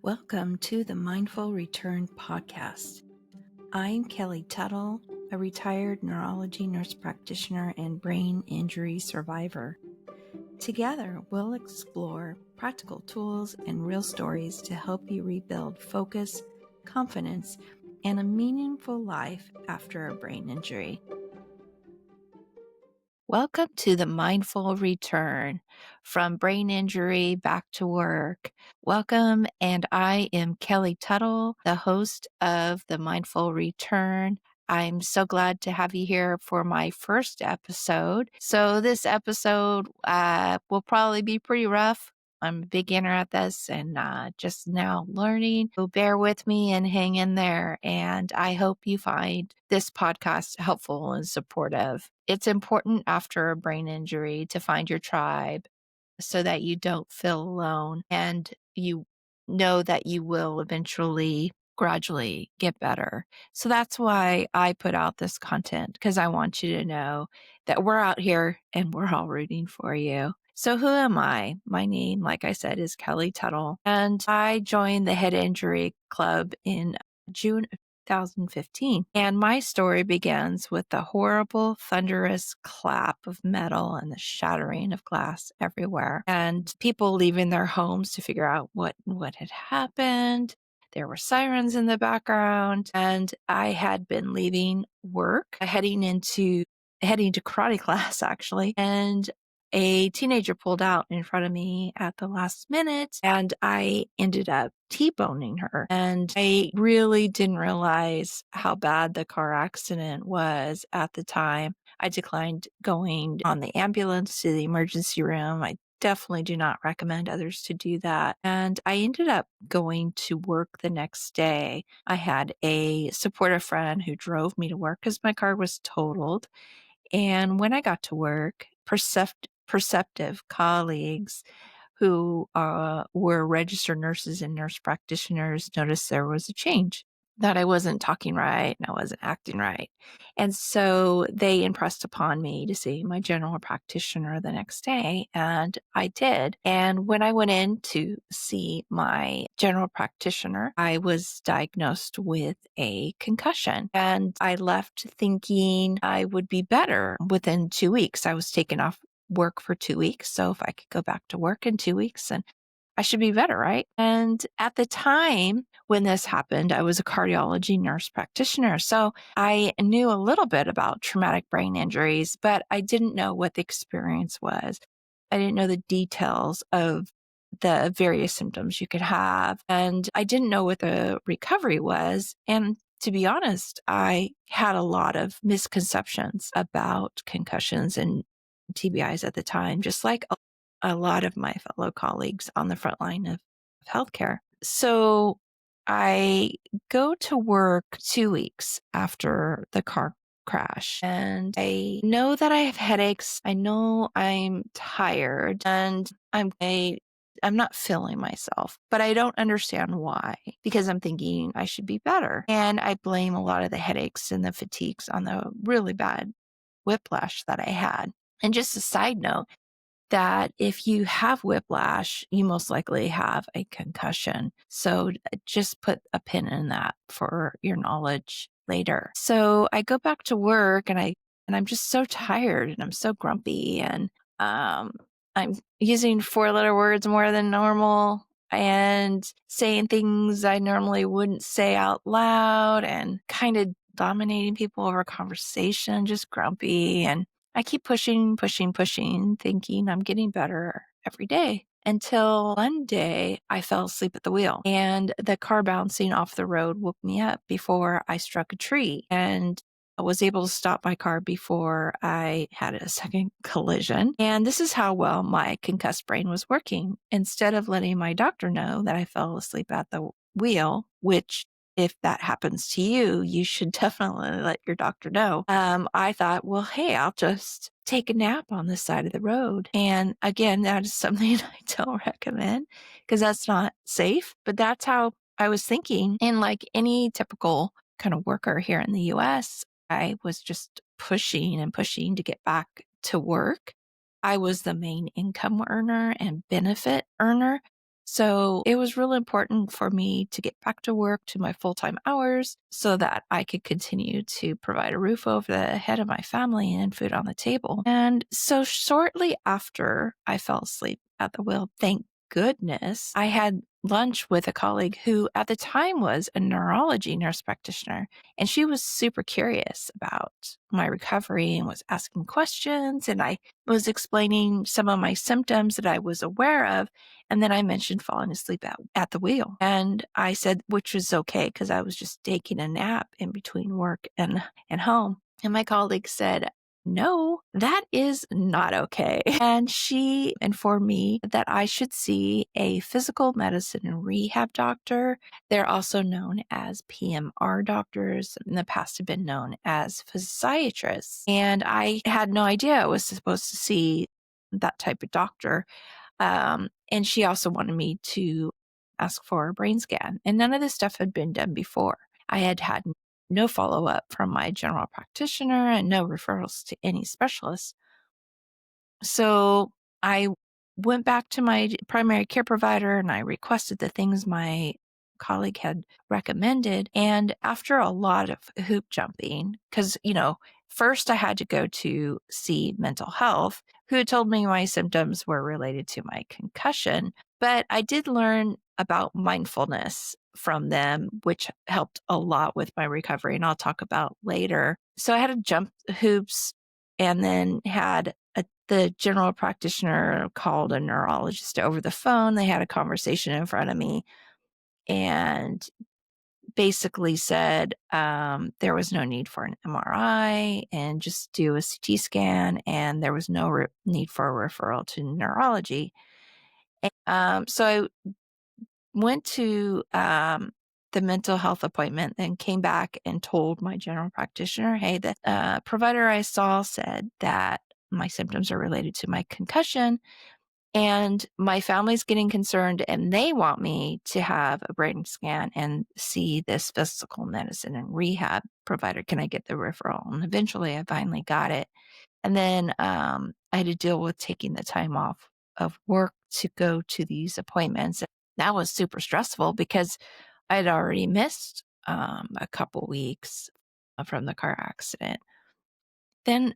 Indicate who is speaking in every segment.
Speaker 1: Welcome to the Mindful Return podcast. I'm Kelly Tuttle, a retired neurology nurse practitioner and brain injury survivor. Together, we'll explore practical tools and real stories to help you rebuild focus, confidence, and a meaningful life after a brain injury. Welcome to the Mindful Return, from brain injury back to work. Welcome, and I am Kelly Tuttle, the host of the Mindful Return. I'm so glad to have you here for my first episode. So this episode will probably be pretty rough. I'm a beginner at this and just now learning. So bear with me and hang in there. And I hope you find this podcast helpful and supportive. It's important after a brain injury to find your tribe so that you don't feel alone and you know that you will eventually gradually get better. So that's why I put out this content, because I want you to know that we're out here and we're all rooting for you. So who am I? My name, like I said, is Kelly Tuttle, and I joined the Head Injury Club in June 2015. And my story begins with the horrible, thunderous clap of metal and the shattering of glass everywhere, and people leaving their homes to figure out what had happened. There were sirens in the background, and I had been leaving work, heading to karate class, actually, and a teenager pulled out in front of me at the last minute, and I ended up T-boning her. And I really didn't realize how bad the car accident was at the time. I declined going on the ambulance to the emergency room. I definitely do not recommend others to do that. And I ended up going to work the next day. I had a supportive friend who drove me to work because my car was totaled. And when I got to work, perceptive colleagues who were registered nurses and nurse practitioners noticed there was a change, that I wasn't talking right and I wasn't acting right. And so they impressed upon me to see my general practitioner the next day, and I did. And when I went in to see my general practitioner, I was diagnosed with a concussion, and I left thinking I would be better within 2 weeks. I was taken off work for 2 weeks. So if I could go back to work in 2 weeks, then I should be better, right? And at the time when this happened, I was a cardiology nurse practitioner. So I knew a little bit about traumatic brain injuries, but I didn't know what the experience was. I didn't know the details of the various symptoms you could have. And I didn't know what the recovery was. And to be honest, I had a lot of misconceptions about concussions and TBIs at the time, just like a lot of my fellow colleagues on the front line of healthcare. So I go to work 2 weeks after the car crash, and I know that I have headaches. I know I'm tired, and I'm not feeling myself, but I don't understand why, because I'm thinking I should be better. And I blame a lot of the headaches and the fatigues on the really bad whiplash that I had. And just a side note, that if you have whiplash, you most likely have a concussion. So just put a pin in that for your knowledge later. So I go back to work, and I'm just so tired and I'm so grumpy, and I'm using 4-letter words more than normal and saying things I normally wouldn't say out loud, and kind of dominating people over conversation, just grumpy. And I keep pushing, thinking I'm getting better every day, until one day I fell asleep at the wheel, and the car bouncing off the road woke me up before I struck a tree, and I was able to stop my car before I had a second collision. And this is how well my concussed brain was working. Instead of letting my doctor know that I fell asleep at the wheel, which, if that happens to you, you should definitely let your doctor know. I thought, well, hey, I'll just take a nap on the side of the road. And again, that is something I don't recommend, because that's not safe. But that's how I was thinking. And like any typical kind of worker here in the US, I was just pushing and pushing to get back to work. I was the main income earner and benefit earner. So it was really important for me to get back to work to my full-time hours so that I could continue to provide a roof over the head of my family and food on the table. And so shortly after I fell asleep at the wheel, thank goodness, I had lunch with a colleague who at the time was a neurology nurse practitioner. And she was super curious about my recovery and was asking questions. And I was explaining some of my symptoms that I was aware of. And then I mentioned falling asleep at the wheel. And I said, which was okay because I was just taking a nap in between work and home. And my colleague said, no, that is not okay. And she informed me that I should see a physical medicine and rehab doctor. They're also known as PMR doctors. In the past have been known as physiatrists. And I had no idea I was supposed to see that type of doctor. And she also wanted me to ask for a brain scan. And none of this stuff had been done before. I had had no follow up from my general practitioner and no referrals to any specialists. So I went back to my primary care provider and I requested the things my colleague had recommended. And after a lot of hoop jumping, because, first I had to go to see mental health, who had told me my symptoms were related to my concussion. But I did learn about mindfulness from them, which helped a lot with my recovery, and I'll talk about later. So I had to jump hoops and then had the general practitioner called a neurologist over the phone. They had a conversation in front of me and basically said there was no need for an MRI and just do a CT scan, and there was no need for a referral to neurology. So I went to the mental health appointment, then came back and told my general practitioner, hey, the provider I saw said that my symptoms are related to my concussion and my family's getting concerned and they want me to have a brain scan and see this physical medicine and rehab provider. Can I get the referral? And eventually I finally got it. And then I had to deal with taking the time off of work to go to these appointments. That was super stressful because I had already missed a couple weeks from the car accident. Then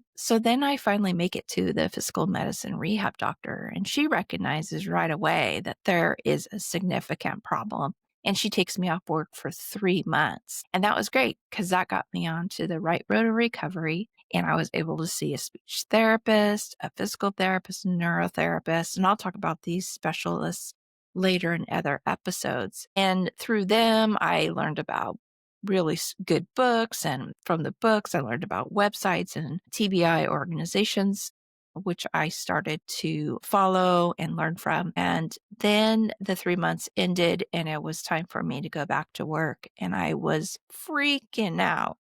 Speaker 1: I finally make it to the physical medicine rehab doctor, and she recognizes right away that there is a significant problem. And she takes me off work for 3 months. And that was great because that got me onto the right road of recovery. And I was able to see a speech therapist, a physical therapist, a neurotherapist. And I'll talk about these specialists later in other episodes. And through them, I learned about really good books. And from the books, I learned about websites and TBI organizations, which I started to follow and learn from. And then the 3 months ended and it was time for me to go back to work. And I was freaking out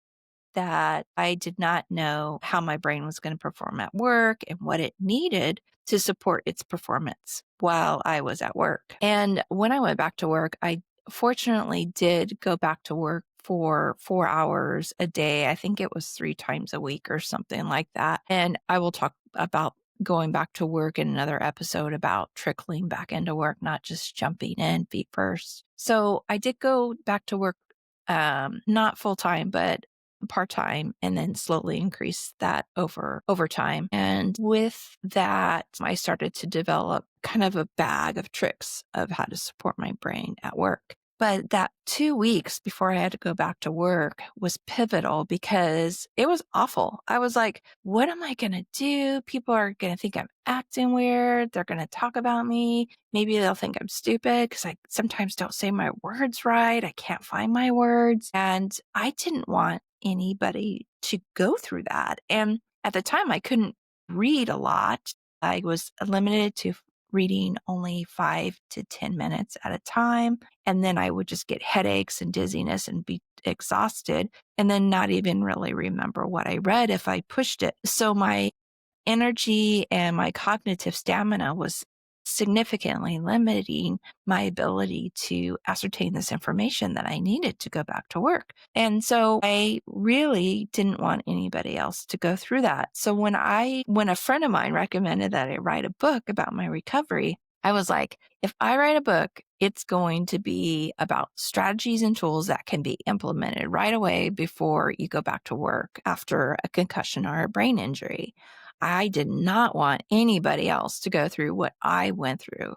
Speaker 1: that I did not know how my brain was going to perform at work and what it needed to support its performance while I was at work. And when I went back to work, I fortunately did go back to work for 4 hours a day. I think it was 3 times a week or something like that. And I will talk about going back to work in another episode about trickling back into work, not just jumping in feet first. So I did go back to work, not full time, but part-time, and then slowly increase that over time. And with that, I started to develop kind of a bag of tricks of how to support my brain at work. But that 2 weeks before I had to go back to work was pivotal because it was awful. I was like, what am I going to do? People are going to think I'm acting weird. They're going to talk about me. Maybe they'll think I'm stupid because I sometimes don't say my words right. I can't find my words. And I didn't want anybody to go through that. And at the time, I couldn't read a lot. I was limited to reading only 5 to 10 minutes at a time. And then I would just get headaches and dizziness and be exhausted and then not even really remember what I read if I pushed it. So my energy and my cognitive stamina was significantly limiting my ability to ascertain this information that I needed to go back to work. And so I really didn't want anybody else to go through that. So when a friend of mine recommended that I write a book about my recovery, I was like, if I write a book, it's going to be about strategies and tools that can be implemented right away before you go back to work after a concussion or a brain injury. I did not want anybody else to go through what I went through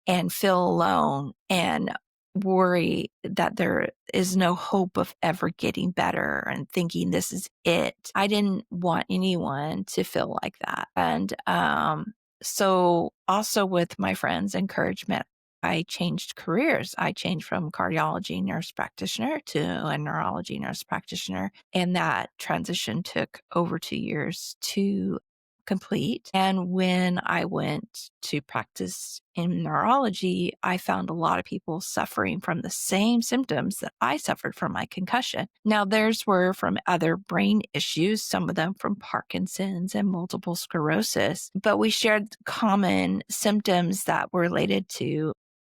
Speaker 1: and feel alone and worry that there is no hope of ever getting better and thinking this is it. I didn't want anyone to feel like that. And so also with my friends' encouragement, I changed careers. I changed from cardiology nurse practitioner to a neurology nurse practitioner. And that transition took over 2 years to complete. And when I went to practice in neurology, I found a lot of people suffering from the same symptoms that I suffered from my concussion. Now, theirs were from other brain issues, some of them from Parkinson's and multiple sclerosis, but we shared common symptoms that were related to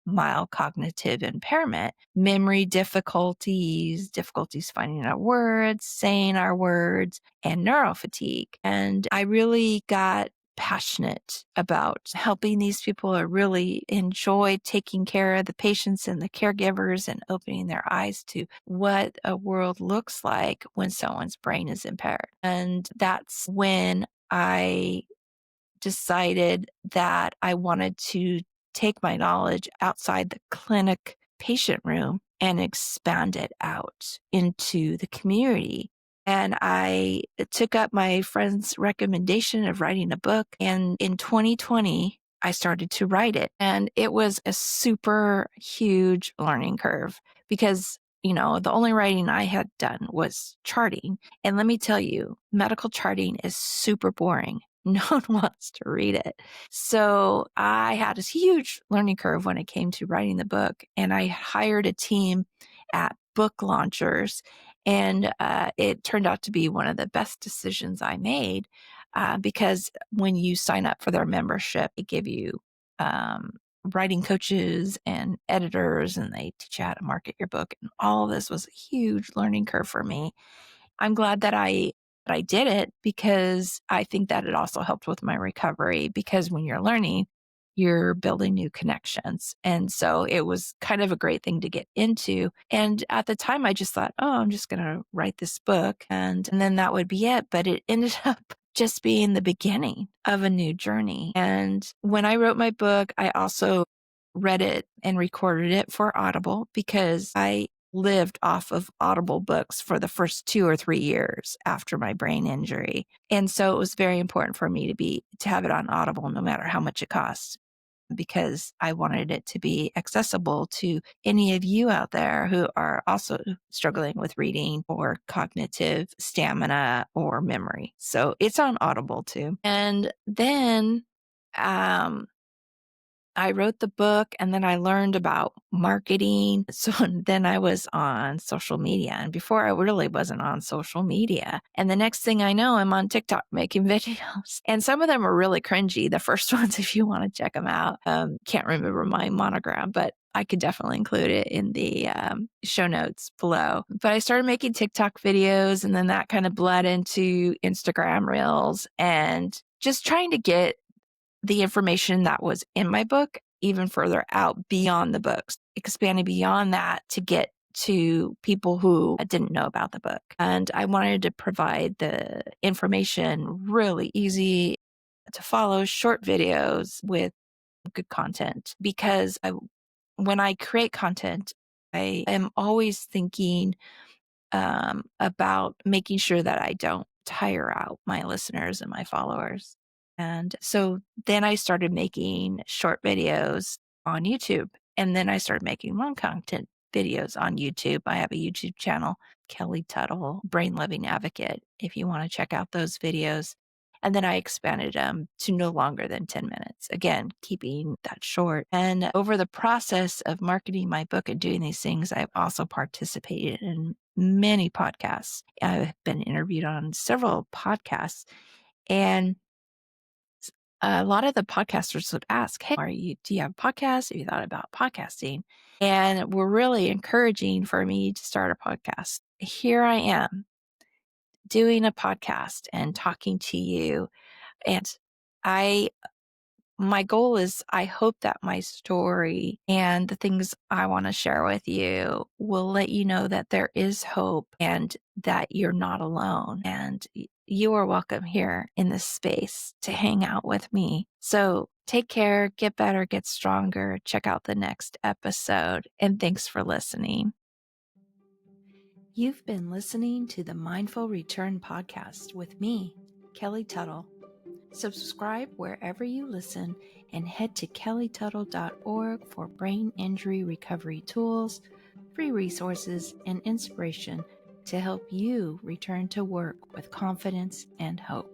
Speaker 1: mild cognitive impairment, memory difficulties, difficulties finding our words, saying our words, and neurofatigue. And I really got passionate about helping these people. I really enjoyed taking care of the patients and the caregivers and opening their eyes to what a world looks like when someone's brain is impaired. And that's when I decided that I wanted to take my knowledge outside the clinic patient room and expand it out into the community. And I took up my friend's recommendation of writing a book. And in 2020, I started to write it. And it was a super huge learning curve because, the only writing I had done was charting. And let me tell you, medical charting is super boring. No one wants to read it. So I had this huge learning curve when it came to writing the book. And I hired a team at Book Launchers. And it turned out to be one of the best decisions I made because when you sign up for their membership, they give you writing coaches and editors, and they teach you how to market your book. And all of this was a huge learning curve for me. I'm glad that I did it because I think that it also helped with my recovery because when you're learning, you're building new connections. And so it was kind of a great thing to get into. And at the time, I just thought, oh, I'm just going to write this book and then that would be it. But it ended up just being the beginning of a new journey. And when I wrote my book, I also read it and recorded it for Audible because I lived off of Audible books for the first 2 or 3 years after my brain injury. And so it was very important for me to have it on Audible no matter how much it costs because I wanted it to be accessible to any of you out there who are also struggling with reading or cognitive stamina or memory. So it's on Audible too. And then I wrote the book and then I learned about marketing. So then I was on social media. And before I really wasn't on social media. And the next thing I know, I'm on TikTok making videos. And some of them are really cringy. The first ones, if you want to check them out, can't remember my monogram, but I could definitely include it in the show notes below. But I started making TikTok videos and then that kind of bled into Instagram reels and just trying to get the information that was in my book even further out beyond the books, expanding beyond that to get to people who didn't know about the book. And I wanted to provide the information really easy to follow, short videos with good content because when I create content, I am always thinking about making sure that I don't tire out my listeners and my followers. And so then I started making short videos on YouTube. And then I started making long content videos on YouTube. I have a YouTube channel, Kelly Tuttle, Brain Loving Advocate, if you want to check out those videos. And then I expanded them to no longer than 10 minutes. Again, keeping that short. And over the process of marketing my book and doing these things, I've also participated in many podcasts. I've been interviewed on several podcasts. And a lot of the podcasters would ask, hey, do you have a podcast? Have you thought about podcasting? And were really encouraging for me to start a podcast. Here I am doing a podcast and talking to you. And my goal is I hope that my story and the things I want to share with you will let you know that there is hope and that you're not alone. And you are welcome here in this space to hang out with me. So take care, get better, get stronger. Check out the next episode. And thanks for listening. You've been listening to the Mindful Return podcast with me, Kelly Tuttle. Subscribe wherever you listen and head to kellytuttle.org for brain injury recovery tools, free resources, and inspiration to help you return to work with confidence and hope.